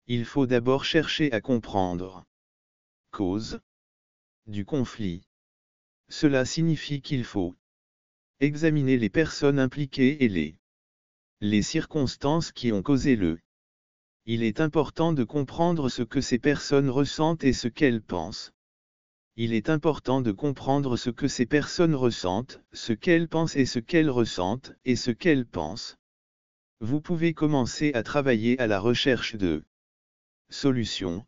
Il faut d'abord chercher à comprendre cause du conflit. Cela signifie qu'il faut examiner les personnes impliquées et les circonstances qui ont causé le. Il est important de comprendre ce que ces personnes ressentent et ce qu'elles pensent. Il est important de comprendre ce que ces personnes ressentent, ce qu'elles pensent et ce qu'elles ressentent, et ce qu'elles pensent. Vous pouvez commencer à travailler à la recherche de solutions.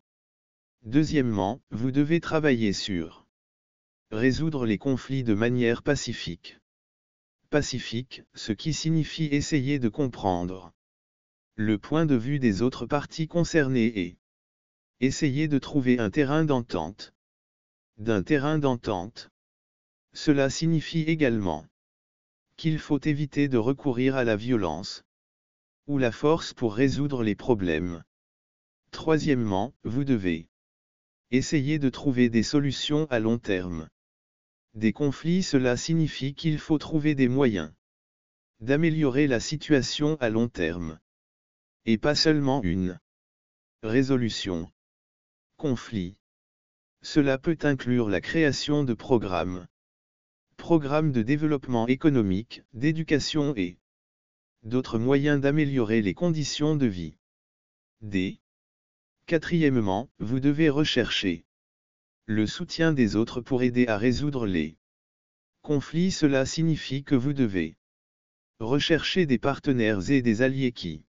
Deuxièmement, vous devez travailler sur résoudre les conflits de manière pacifique. Pacifique, ce qui signifie essayer de comprendre le point de vue des autres parties concernées et essayer de trouver un terrain d'entente. D'un terrain d'entente. Cela signifie également qu'il faut éviter de recourir à la violence ou la force pour résoudre les problèmes. Troisièmement, vous devez essayer de trouver des solutions à long terme. Des conflits, cela signifie qu'il faut trouver des moyens d'améliorer la situation à long terme. Et pas seulement une résolution. Conflit. Cela peut inclure la création de programmes de développement économique, d'éducation et d'autres moyens d'améliorer les conditions de vie. Quatrièmement, vous devez rechercher le soutien des autres pour aider à résoudre les conflits. Cela signifie que vous devez rechercher des partenaires et des alliés qui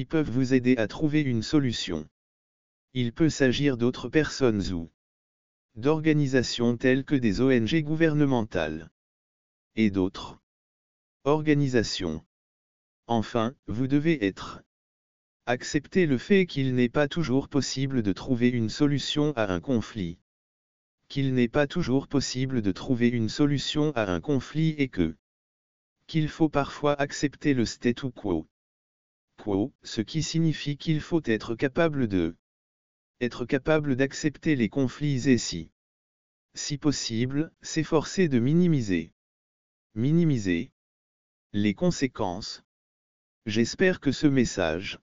peuvent vous aider à trouver une solution. Il peut s'agir d'autres personnes ou d'organisations telles que des ONG gouvernementales et d'autres organisations. Enfin, vous devez accepter le fait qu'il n'est pas toujours possible de trouver une solution à un conflit. Qu'il n'est pas toujours possible de trouver une solution à un conflit et qu'il faut parfois accepter le statu quo. Ce qui signifie qu'il faut être capable d'accepter les conflits et si possible, s'efforcer de minimiser les conséquences. J'espère que ce message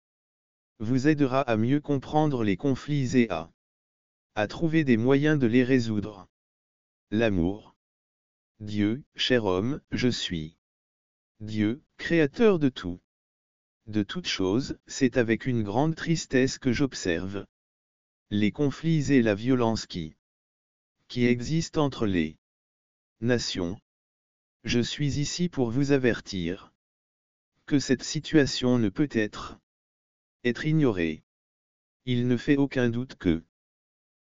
vous aidera à mieux comprendre les conflits et à trouver des moyens de les résoudre. L'amour. Dieu, cher homme, je suis Dieu, créateur de tout. De toutes choses, c'est avec une grande tristesse que j'observe les conflits et la violence qui existent entre les nations. Je suis ici pour vous avertir que cette situation ne peut être ignorée. Il ne fait aucun doute que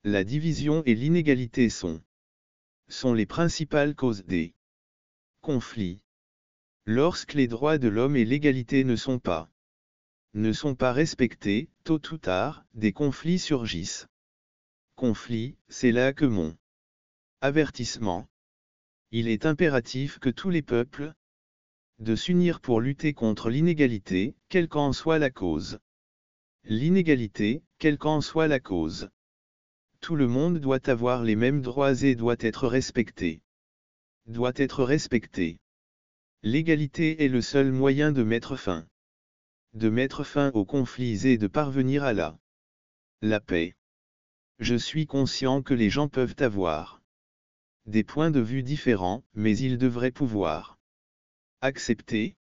la division et l'inégalité sont les principales causes des conflits. Lorsque les droits de l'homme et l'égalité ne sont pas respectés, tôt ou tard, des conflits surgissent. Conflit, c'est là que mon avertissement. Il est impératif que tous les peuples de s'unir pour lutter contre l'inégalité, quelle qu'en soit la cause. L'inégalité, quelle qu'en soit la cause. Tout le monde doit avoir les mêmes droits et doit être respecté. L'égalité est le seul moyen de mettre fin aux conflits et de parvenir à la paix. Je suis conscient que les gens peuvent avoir des points de vue différents, mais ils devraient pouvoir accepter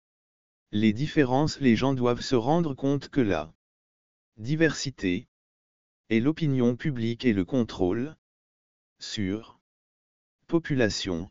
les différences. Les gens doivent se rendre compte que la diversité est l'opinion publique et le contrôle sur population